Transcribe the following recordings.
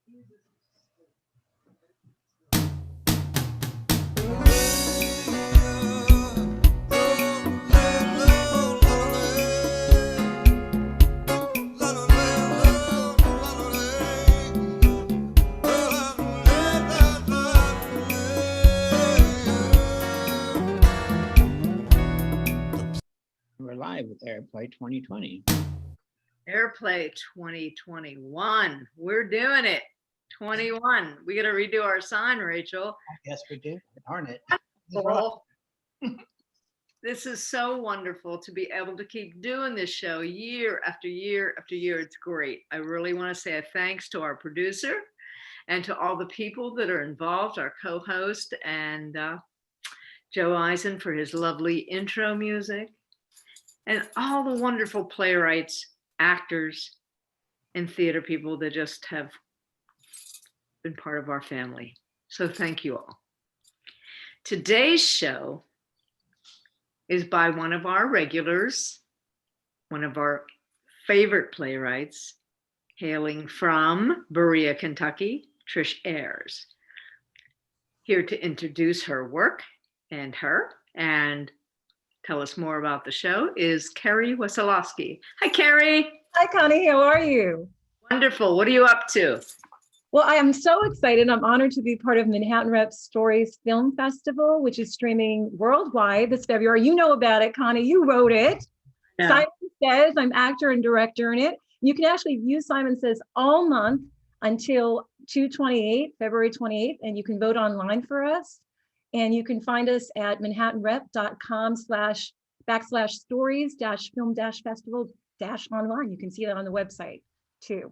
We're live with AirPlay 2020. AirPlay 2021. We're doing it. 21. We got to redo our sign, Rachel. Yes, we do. Darn it. Well, this is so wonderful to be able to keep doing this show year after year after year. It's great. I really want to say a thanks to our producer and to all the people that are involved, our co-host, and Joe Eisen for his lovely intro music, and all the wonderful playwrights, actors, and theater people that just have been part of our family. So thank you all. Today's show is by one of our regulars, one of our favorite playwrights, hailing from Berea, Kentucky, Trish Ayers. Here to introduce her work and tell us more about the show is Carrie Wesolowski. Hi, Carrie. Hi, Connie. How are you? Wonderful. What are you up to? Well, I am so excited. I'm honored to be part of Manhattan Rep Stories Film Festival, which is streaming worldwide this February. You know about it, Connie. You wrote it. Yeah. Simon Says, I'm actor and director in it. You can actually view Simon Says all month until February 28th, and you can vote online for us. And you can find us at manhattanrep.com/stories-film-festival-online. You can see that on the website too.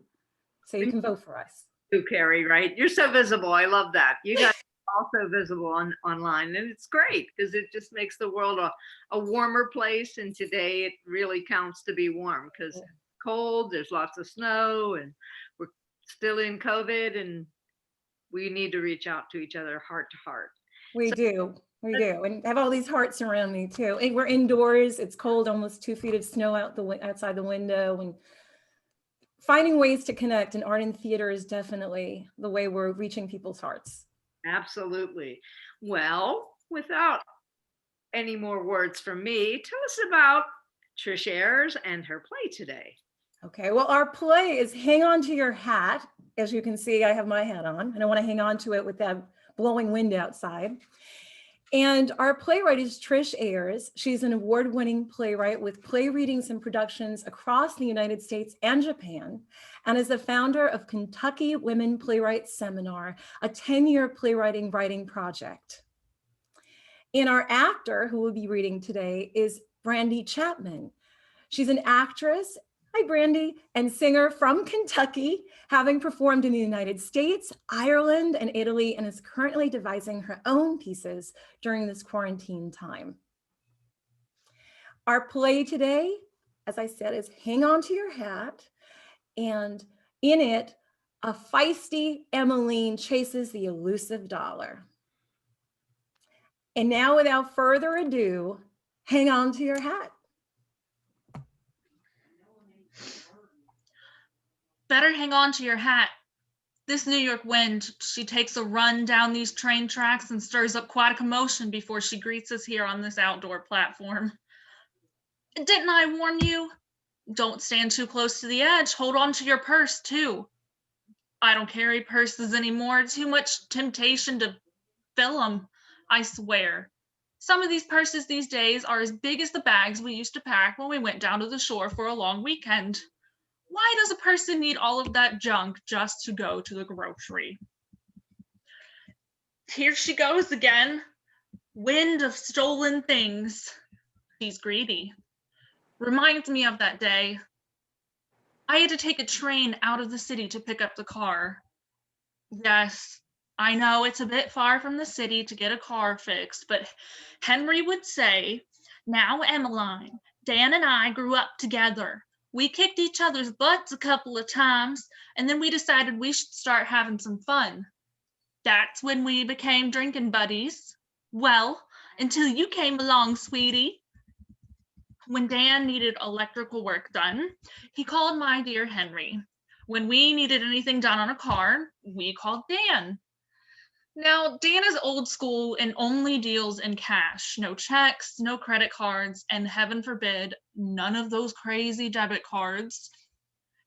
So you can vote for us. You, Carrie, right? You're so visible. I love that. You guys are also visible online, and it's great because it just makes the world a warmer place. And today it really counts to be warm because it's cold, there's lots of snow, and we're still in COVID, and we need to reach out to each other heart to heart. We do, and have all these hearts around me too. And we're indoors. It's cold, almost 2 feet of snow outside the window. And finding ways to connect in art and theater is definitely the way we're reaching people's hearts. Absolutely. Well, without any more words from me, tell us about Trish Ayers and her play today. Okay, well, our play is Hang On to Your Hat. As you can see, I have my hat on, and I want to hang on to it with that blowing wind outside. And our playwright is Trish Ayers. She's an award-winning playwright with play readings and productions across the United States and Japan, and is the founder of Kentucky Women Playwrights Seminar, a 10-year playwriting writing project. And our actor who will be reading today is Brandy Chapman. She's an actress, hi Brandy, and singer from Kentucky, having performed in the United States, Ireland, and Italy, and is currently devising her own pieces during this quarantine time. Our play today, as I said, is Hang On to Your Hat, and in it, a feisty Emmaline chases the elusive dollar. And now, without further ado, hang on to your hat. Better hang on to your hat. This New York wind, she takes a run down these train tracks and stirs up quite a commotion before she greets us here on this outdoor platform. Didn't I warn you? Don't stand too close to the edge. Hold on to your purse, too. I don't carry purses anymore. Too much temptation to fill them, I swear. Some of these purses these days are as big as the bags we used to pack when we went down to the shore for a long weekend. Why does a person need all of that junk just to go to the grocery? Here she goes again. Wind of stolen things. She's greedy. Reminds me of that day. I had to take a train out of the city to pick up the car. Yes, I know it's a bit far from the city to get a car fixed, but Henry would say, now Emmaline, Dan and I grew up together. We kicked each other's butts a couple of times, and then we decided we should start having some fun. That's when we became drinking buddies. Well, until you came along, sweetie. When Dan needed electrical work done, he called my dear Henry. When we needed anything done on a car, we called Dan. Now, Dan is old school and only deals in cash. No checks, no credit cards, and heaven forbid, none of those crazy debit cards.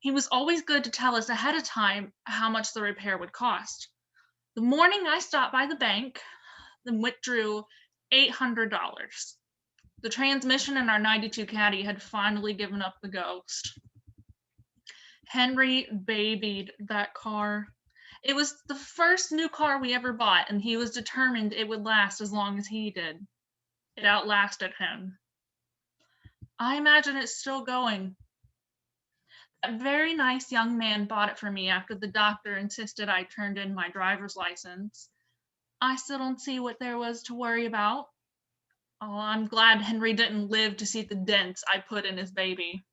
He was always good to tell us ahead of time how much the repair would cost. The morning I stopped by the bank, then withdrew $800. The transmission in our 92 Caddy had finally given up the ghost. Henry babied that car. It was the first new car we ever bought, and he was determined it would last as long as he did. It outlasted him. I imagine it's still going. That very nice young man bought it for me after the doctor insisted I turned in my driver's license. I still don't see what there was to worry about. Oh, I'm glad Henry didn't live to see the dents I put in his baby.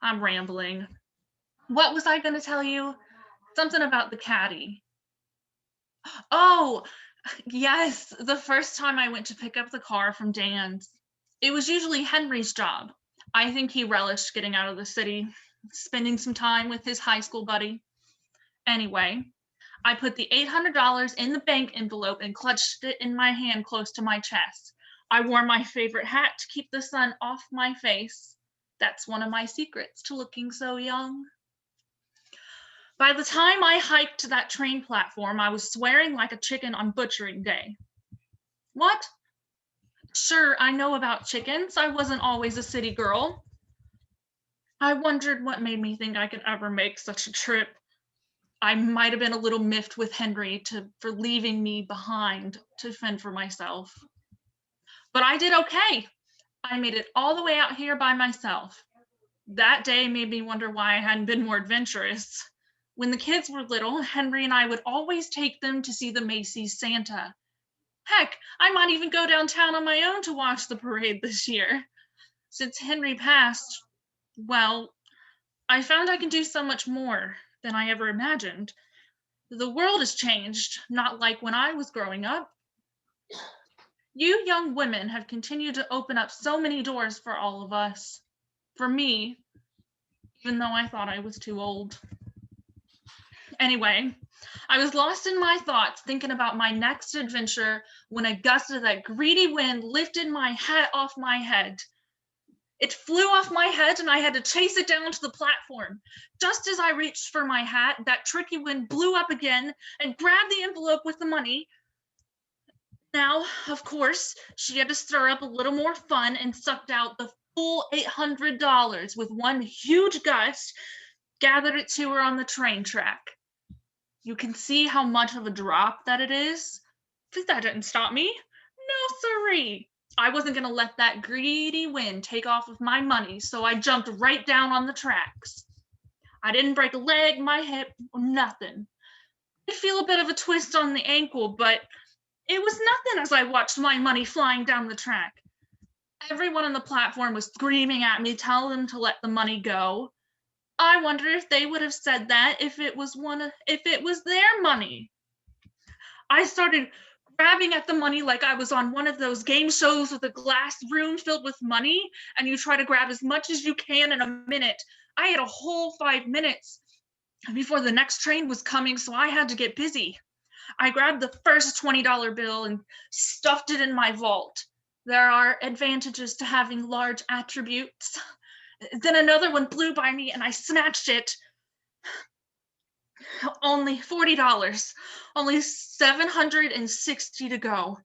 I'm rambling. What was I going to tell you? Something about the caddy. Oh, yes, the first time I went to pick up the car from Dan's. It was usually Henry's job. I think he relished getting out of the city, spending some time with his high school buddy. Anyway, I put the $800 in the bank envelope and clutched it in my hand close to my chest. I wore my favorite hat to keep the sun off my face. That's one of my secrets to looking so young. By the time I hiked to that train platform, I was swearing like a chicken on butchering day. What? Sure, I know about chickens. I wasn't always a city girl. I wondered what made me think I could ever make such a trip. I might have been a little miffed with Henry for leaving me behind to fend for myself. But I did okay. I made it all the way out here by myself. That day made me wonder why I hadn't been more adventurous. When the kids were little, Henry and I would always take them to see the Macy's Santa. Heck, I might even go downtown on my own to watch the parade this year. Since Henry passed, well, I found I can do so much more than I ever imagined. The world has changed, not like when I was growing up. You young women have continued to open up so many doors for all of us. For me, even though I thought I was too old. Anyway, I was lost in my thoughts thinking about my next adventure when a gust of that greedy wind lifted my hat off my head. It flew off my head and I had to chase it down to the platform. Just as I reached for my hat, that tricky wind blew up again and grabbed the envelope with the money. Now, of course, she had to stir up a little more fun and sucked out the full $800 with one huge gust, gathered it to her on the train track. You can see how much of a drop that it is. But that didn't stop me. No siree. I wasn't going to let that greedy wind take off with my money, so I jumped right down on the tracks. I didn't break a leg, my hip, or nothing. I did feel a bit of a twist on the ankle, but it was nothing as I watched my money flying down the track. Everyone on the platform was screaming at me, telling them to let the money go. I wonder if they would have said that if it was their money. I started grabbing at the money like I was on one of those game shows with a glass room filled with money, and you try to grab as much as you can in a minute. I had a whole 5 minutes before the next train was coming, so I had to get busy. I grabbed the first $20 bill and stuffed it in my vault. There are advantages to having large attributes. Then another one blew by me and I snatched it. Only $40, only $760 to go.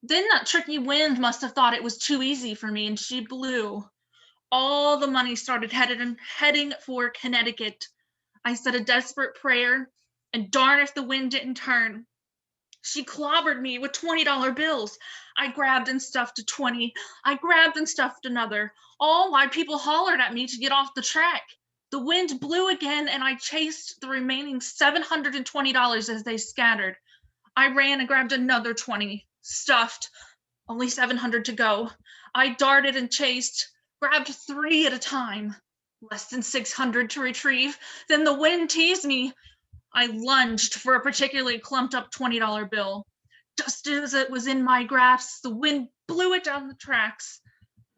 Then that tricky wind must have thought it was too easy for me and she blew. All the money started heading for Connecticut. I said a desperate prayer and darn if the wind didn't turn. She clobbered me with $20 bills. I grabbed and stuffed a 20. I grabbed and stuffed another. All while people hollered at me to get off the track. The wind blew again and I chased the remaining $720 as they scattered. I ran and grabbed another 20, stuffed, only $700 to go. I darted and chased, grabbed 3 at a time, less than $600 to retrieve. Then the wind teased me. I lunged for a particularly clumped up $20 bill. Just as it was in my grasp, the wind blew it down the tracks.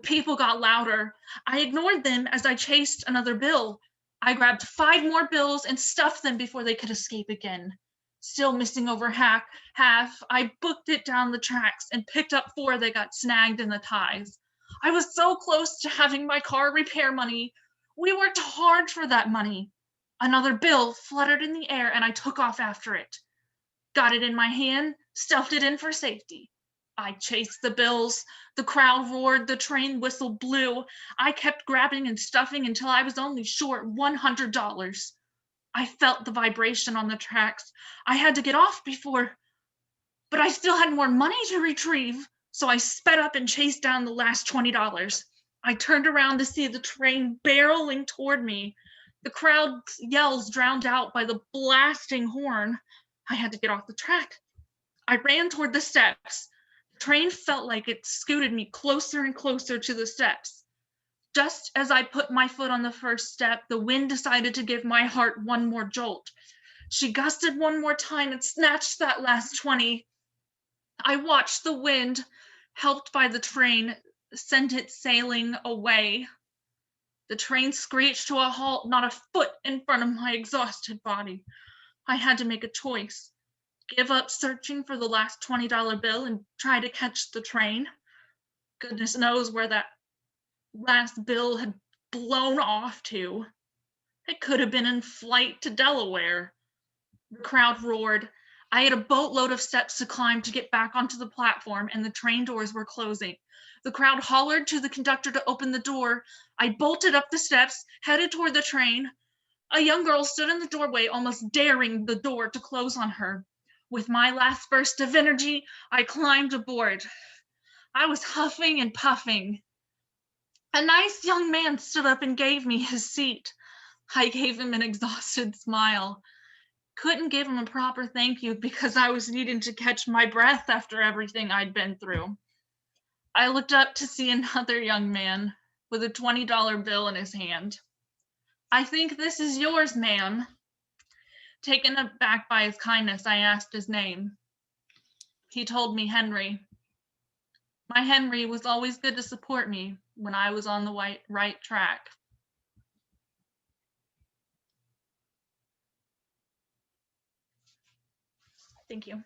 People got louder. I ignored them as I chased another bill. I grabbed 5 more bills and stuffed them before they could escape again. Still missing over half, I booked it down the tracks and picked up 4 that got snagged in the ties. I was so close to having my car repair money. We worked hard for that money. Another bill fluttered in the air and I took off after it. Got it in my hand, stuffed it in for safety. I chased the bills. The crowd roared, the train whistle blew. I kept grabbing and stuffing until I was only short $100. I felt the vibration on the tracks. I had to get off but I still had more money to retrieve. So I sped up and chased down the last $20. I turned around to see the train barreling toward me. The crowd's yells drowned out by the blasting horn. I had to get off the track. I ran toward the steps. The train felt like it scooted me closer and closer to the steps. Just as I put my foot on the first step, the wind decided to give my heart one more jolt. She gusted one more time and snatched that last 20. I watched the wind, helped by the train, send it sailing away. The train screeched to a halt, not a foot in front of my exhausted body. I had to make a choice. Give up searching for the last $20 bill and try to catch the train. Goodness knows where that last bill had blown off to. It could have been in flight to Delaware. The crowd roared. I had a boatload of steps to climb to get back onto the platform, and the train doors were closing. The crowd hollered to the conductor to open the door. I bolted up the steps, headed toward the train. A young girl stood in the doorway, almost daring the door to close on her. With my last burst of energy, I climbed aboard. I was huffing and puffing. A nice young man stood up and gave me his seat. I gave him an exhausted smile. Couldn't give him a proper thank you because I was needing to catch my breath after everything I'd been through. I looked up to see another young man with a $20 bill in his hand. "I think this is yours, ma'am." Taken aback by his kindness, I asked his name. He told me Henry. My Henry was always good to support me when I was on the right track. Thank you.